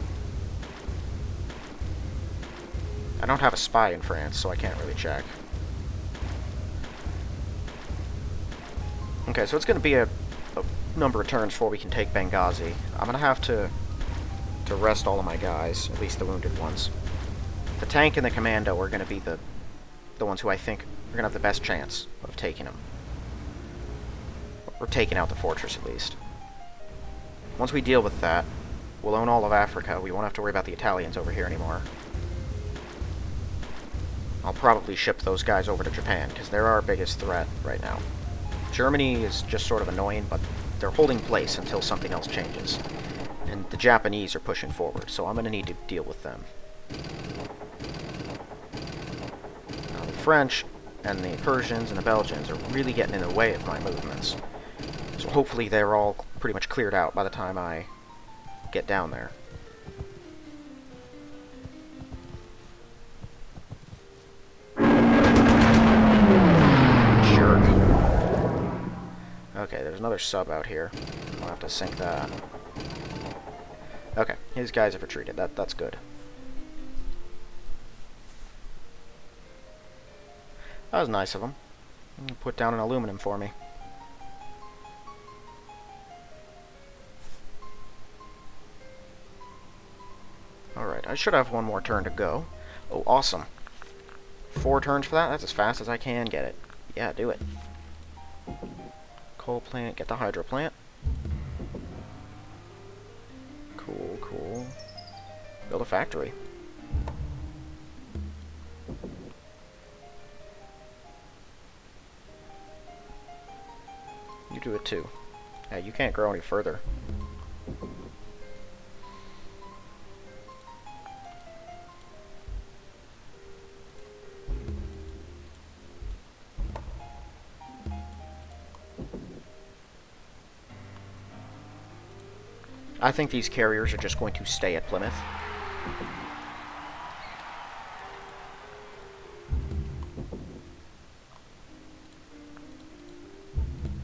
I don't have a spy in France, so I can't really check. Okay, so it's going to be a number of turns before we can take Benghazi. I'm going to have to rest all of my guys, at least the wounded ones. The tank and the commando are going to be the ones who I think are going to have the best chance of taking them. Or taking out the fortress, at least. Once we deal with that, we'll own all of Africa. We won't have to worry about the Italians over here anymore. I'll probably ship those guys over to Japan, because they're our biggest threat right now. Germany is just sort of annoying, but they're holding place until something else changes. And the Japanese are pushing forward, so I'm going to need to deal with them. Now, the French and the Persians and the Belgians are really getting in the way of my movements. So hopefully they're all pretty much cleared out by the time I get down there. Okay, there's another sub out here. I'll have to sink that. Okay, his guys have retreated. That's good. That was nice of him. Put down an aluminum for me. Alright, I should have one more turn to go. Oh, awesome. 4 turns for that? That's as fast as I can get it. Yeah, do it. Coal plant, get the hydro plant. Cool, cool. Build a factory. You do it too. Yeah, you can't grow any further. I think these carriers are just going to stay at Plymouth.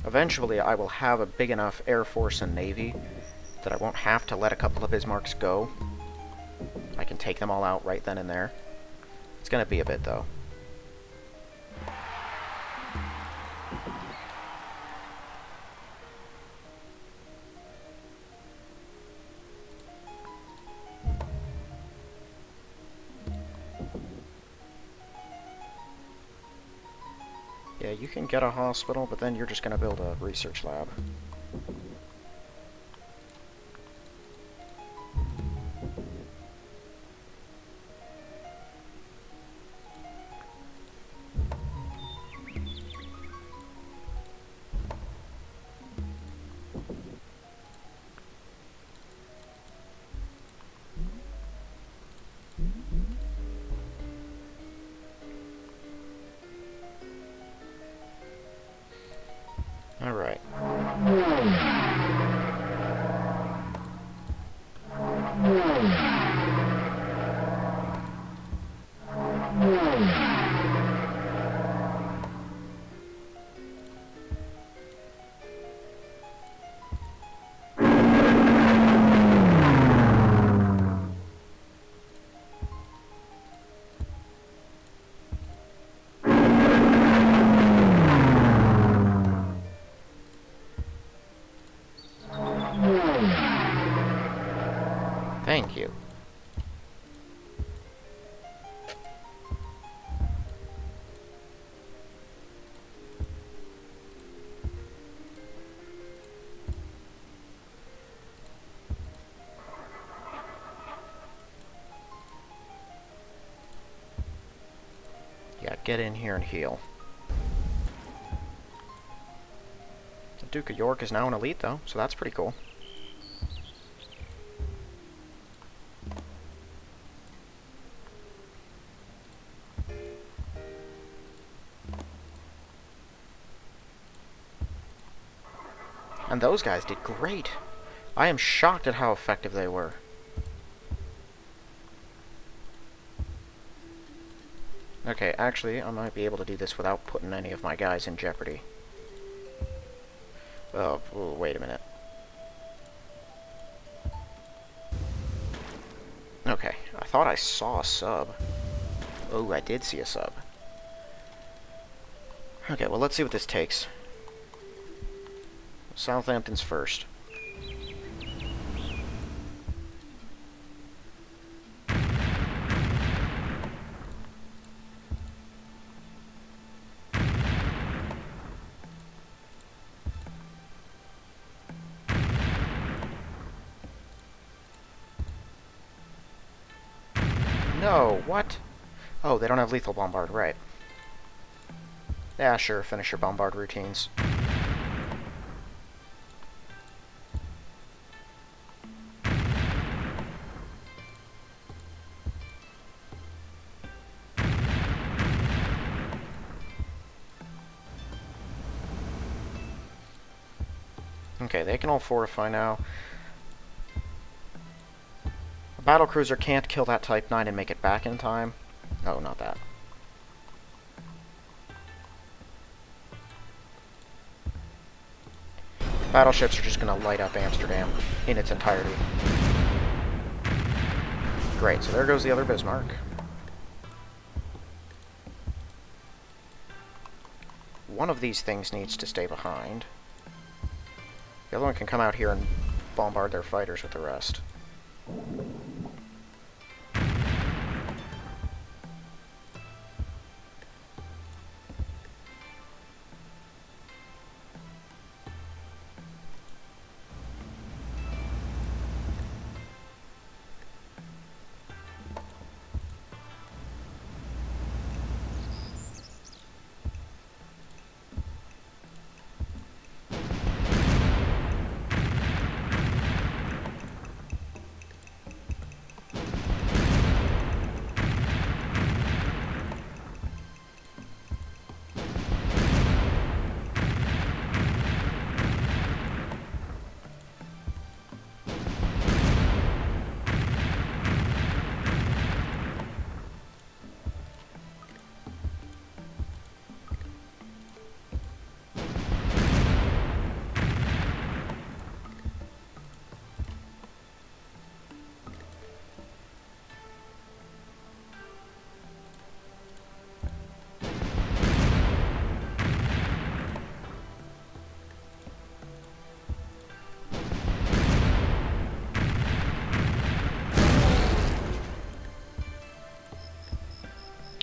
Eventually, I will have a big enough Air Force and Navy that I won't have to let a couple of Bismarcks go. I can take them all out right then and there. It's going to be a bit, though. Yeah, you can get a hospital, but then you're just going to build a research lab. Alright. Thank you. Yeah, get in here and heal. The Duke of York is now an elite, though, so that's pretty cool. And those guys did great. I am shocked at how effective they were. Okay, actually, I might be able to do this without putting any of my guys in jeopardy. Oh, wait a minute. Okay, I thought I saw a sub. Oh, I did see a sub. Okay, well, let's see what this takes. Southampton's first. No, what? Oh, they don't have lethal bombard, right. Yeah, sure, finish your bombard routines. Okay, they can all fortify now. A battlecruiser can't kill that Type 9 and make it back in time. No, not that. Battleships are just going to light up Amsterdam in its entirety. Great, so there goes the other Bismarck. One of these things needs to stay behind. The other one can come out here and bombard their fighters with the rest.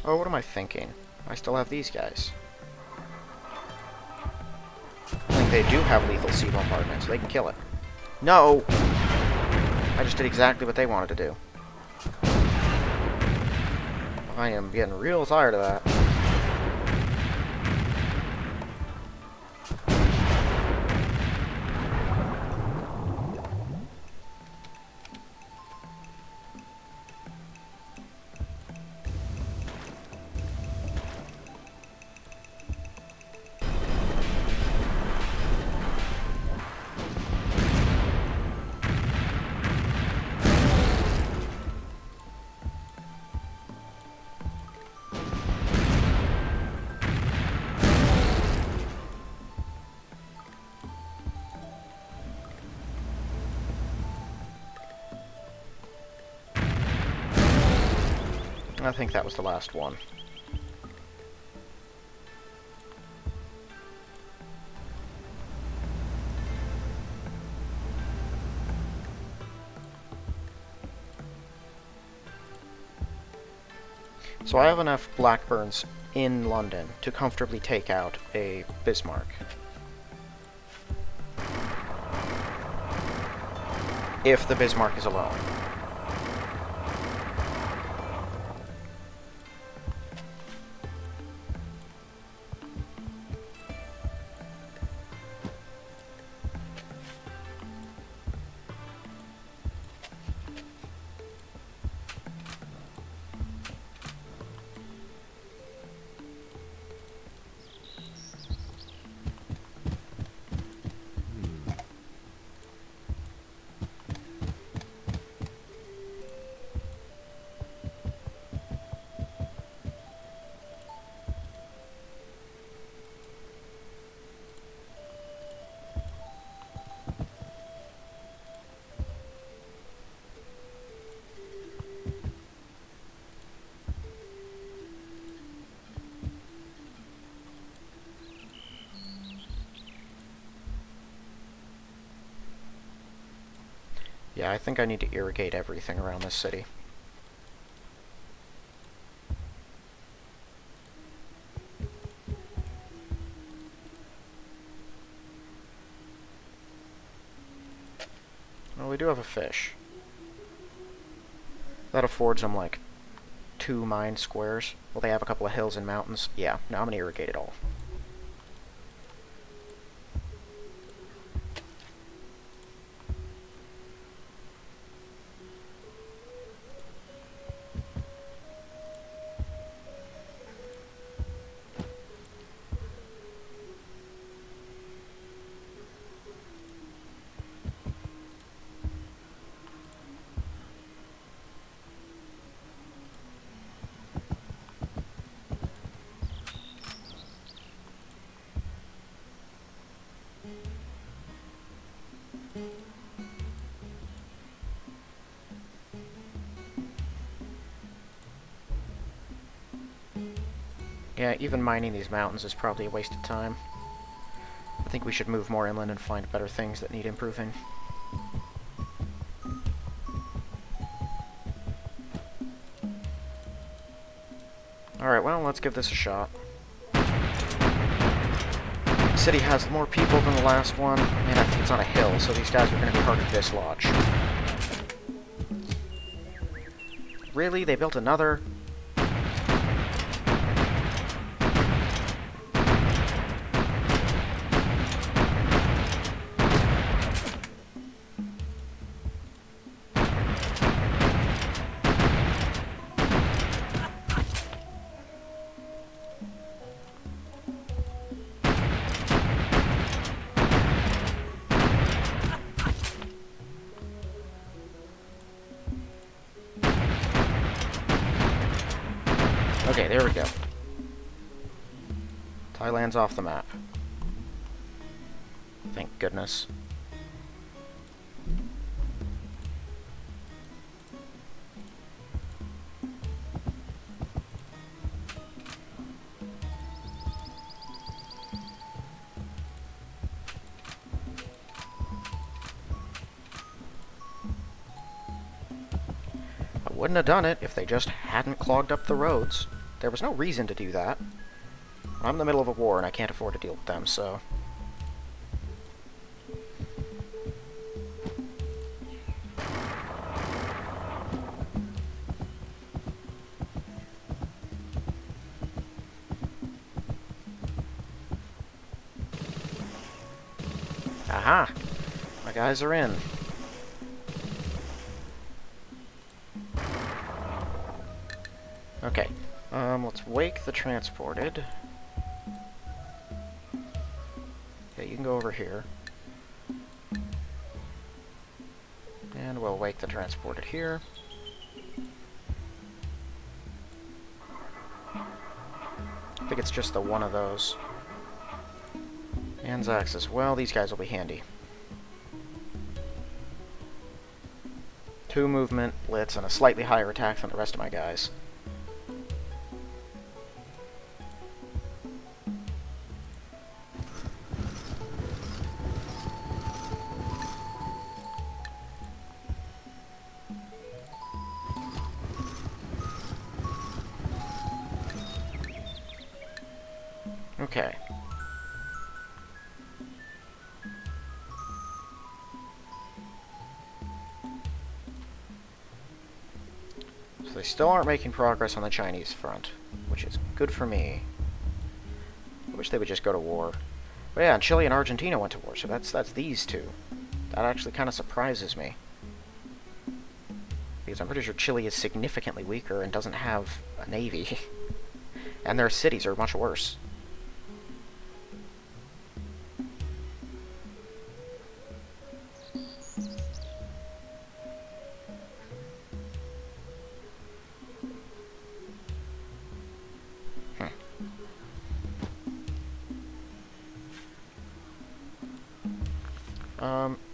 Oh, what am I thinking? I still have these guys. I think they do have lethal sea bombardment, so they can kill it. No! I just did exactly what they wanted to do. I am getting real tired of that. I think that was the last one. So I have enough Blackburns in London to comfortably take out a Bismarck. If the Bismarck is alone. Yeah, I think I need to irrigate everything around this city. Well, we do have a fish. That affords them, like, 2 mine squares. Well, they have a couple of hills and mountains. Yeah, now I'm gonna irrigate it all. Yeah, even mining these mountains is probably a waste of time. I think we should move more inland and find better things that need improving. Alright, well, let's give this a shot. The city has more people than the last one, and I think it's on a hill, so these guys are going to be hard to dislodge. Really? They built another? Okay, there we go. Thailand's off the map. Thank goodness. I wouldn't have done it if they just hadn't clogged up the roads. There was no reason to do that. I'm in the middle of a war and I can't afford to deal with them, so... Aha! My guys are in. Okay. Let's wake the transported. Okay, you can go over here. And we'll wake the transported here. I think it's just the one of those. Anzacs as well. These guys will be handy. 2 movement, blitz, and a slightly higher attack than the rest of my guys. Okay. So they still aren't making progress on the Chinese front, which is good for me. I wish they would just go to war. But yeah, and Chile and Argentina went to war, so that's these two. That actually kind of surprises me. Because I'm pretty sure Chile is significantly weaker and doesn't have a navy. And their cities are much worse.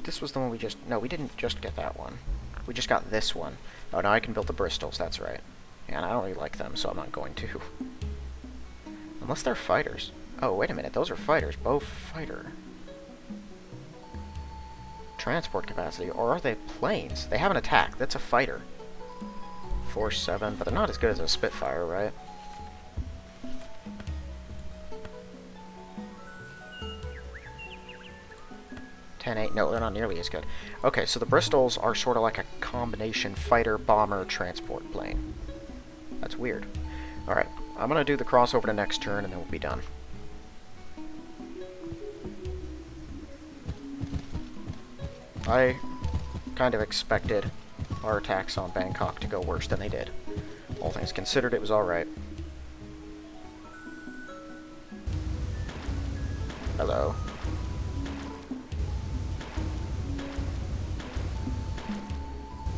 This was the one we just... No, we didn't just get that one. We just got this one. Oh, now I can build the Bristols, that's right. And I don't really like them, so I'm not going to. Unless they're fighters. Oh, wait a minute, those are fighters. Bow fighter. transport capacity, or are they planes? They have an attack. That's a fighter. Force 7, but they're not as good as a Spitfire, right? No, they're not nearly as good. Okay, so the Bristols are sort of like a combination fighter-bomber-transport plane. That's weird. Alright, I'm going to do the crossover to next turn, and then we'll be done. I kind of expected our attacks on Bangkok to go worse than they did. All things considered, it was alright. Hello.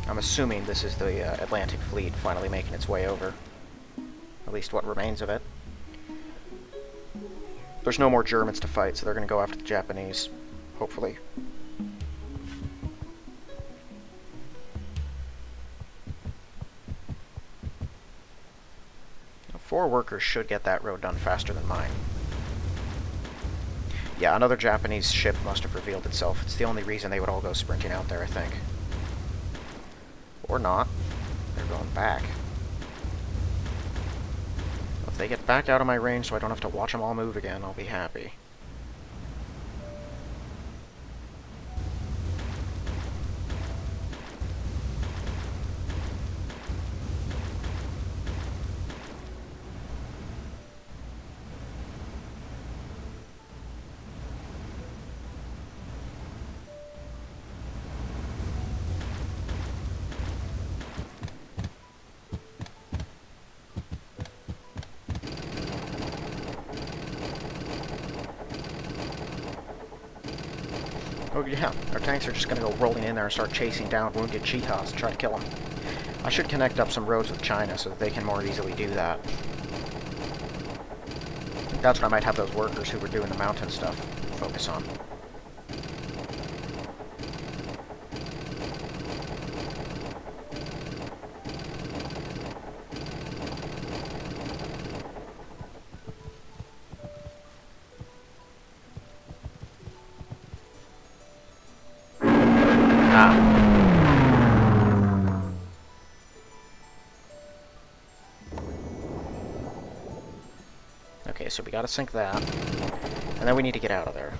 I'm assuming this is the Atlantic Fleet finally making its way over. At least what remains of it. There's no more Germans to fight, so they're going to go after the Japanese. Hopefully. Now, 4 workers should get that road done faster than mine. Yeah, another Japanese ship must have revealed itself. It's the only reason they would all go sprinting out there, I think. Or not. They're going back. If they get back out of my range so I don't have to watch them all move again, I'll be happy. Oh yeah, our tanks are just going to go rolling in there and start chasing down wounded cheetahs to try to kill them. I should connect up some roads with China so that they can more easily do that. That's what I might have those workers who were doing the mountain stuff focus on. Okay, so we gotta sink that. And then we need to get out of there.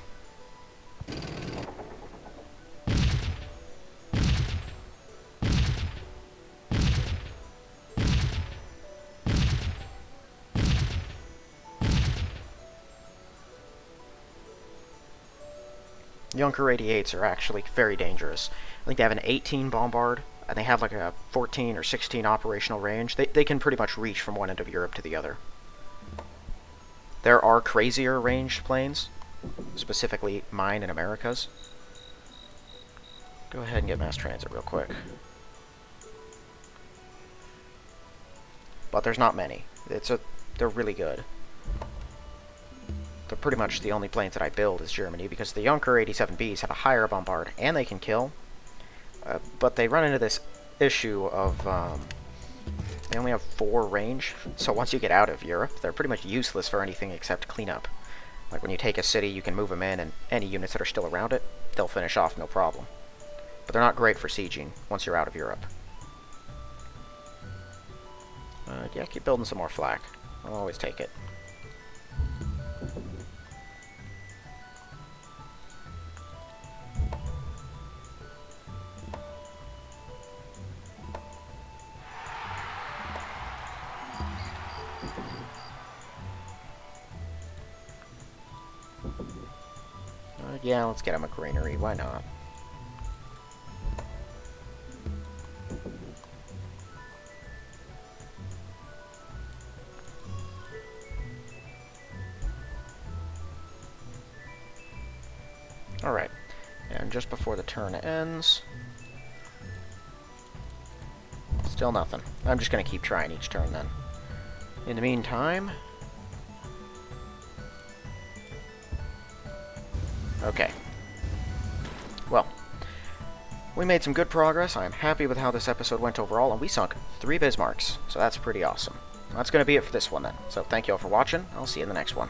Junker 88s are actually very dangerous. I think they have an 18 bombard, and they have like a 14 or 16 operational range. They can pretty much reach from one end of Europe to the other. There are crazier ranged planes, specifically mine and America's. Go ahead and get mass transit real quick. But there's not many. They're really good. They're pretty much the only planes that I build is Germany, because the Junker 87Bs have a higher bombard, and they can kill. But they run into this issue of, they only have 4 range, so once you get out of Europe, they're pretty much useless for anything except cleanup. Like when you take a city, you can move them in, and any units that are still around it, they'll finish off no problem. But they're not great for sieging once you're out of Europe. Yeah, keep building some more flak. I'll always take it. Yeah, let's get him a greenery, why not? Alright, and just before the turn ends... Still nothing. I'm just going to keep trying each turn then. In the meantime... Okay. Well, we made some good progress. I'm happy with how this episode went overall, and we sunk 3 Bismarcks, so that's pretty awesome. That's going to be it for this one then. So thank you all for watching. I'll see you in the next one.